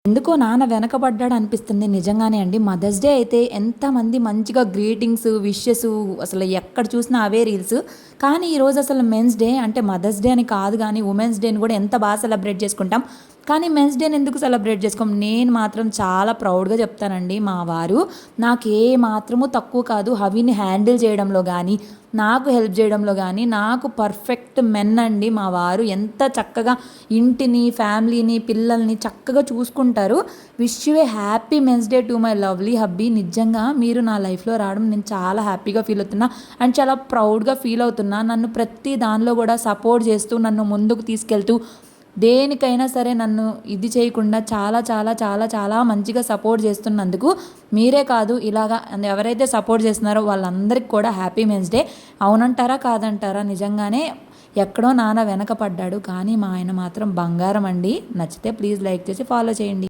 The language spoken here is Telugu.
ఎందుకో నాన్న వెనకబడ్డాడు అనిపిస్తుంది నిజంగానే అండి. మదర్స్ డే అయితే ఎంతమంది మంచిగా గ్రీటింగ్స్, విషెస్ అసలు ఎక్కడ చూసినా అవే రీల్స్. కానీ ఈరోజు అసలు మెన్స్ డే అంటే మదర్స్ డే అని కాదు గానీ, ఉమెన్స్ డేని కూడా ఎంత బాగా సెలబ్రేట్ చేసుకుంటాం. కానీ మెన్స్ డేని ఎందుకు సెలబ్రేట్ చేసుకోం? నేను మాత్రం చాలా ప్రౌడ్‌గా చెప్తానండి. మా వారు నాకు ఏ మాత్రము తక్కువ కాదు. హవిని హ్యాండిల్ చేయడంలో గానీ, నాకు హెల్ప్ చేయడంలో గానీ, నాకు పర్ఫెక్ట్ మెన్ అండి మా వారు. ఎంత చక్కగా ఇంటిని, ఫ్యామిలీని, పిల్లల్ని చక్కగా చూసుకుంటారు. Wish you a happy men's day to my lovely hubby. నిజంగా మీరు నా లైఫ్‌లో రావడం నేను చాలా హ్యాపీగా ఫీల్ అవుతున్నా. అండ్ చాలా ప్రౌడ్‌గా ఫీల్ అవుతున్నా. నన్ను ప్రతి దానిలో కూడా సపోర్ట్ చేస్తూ, నన్ను ముందుకు తీసుకెళ్తూ, దేనికైనా సరే నన్ను ఇది చేయకుండా చాలా చాలా చాలా చాలా మంచిగా సపోర్ట్ చేస్తున్నందుకు మీరే కాదు ఇలాగా ఎవరైతే సపోర్ట్ చేస్తున్నారో వాళ్ళందరికీ కూడా హ్యాపీ మెన్స్ డే. అవునంటారా? కాదంటారా? నిజంగానే ఎక్కడో నాన్న వెనక పడ్డాడు. కానీ మా ఆయన మాత్రం బంగారం అండి. నచ్చితే ప్లీజ్ లైక్ చేసి ఫాలో చేయండి.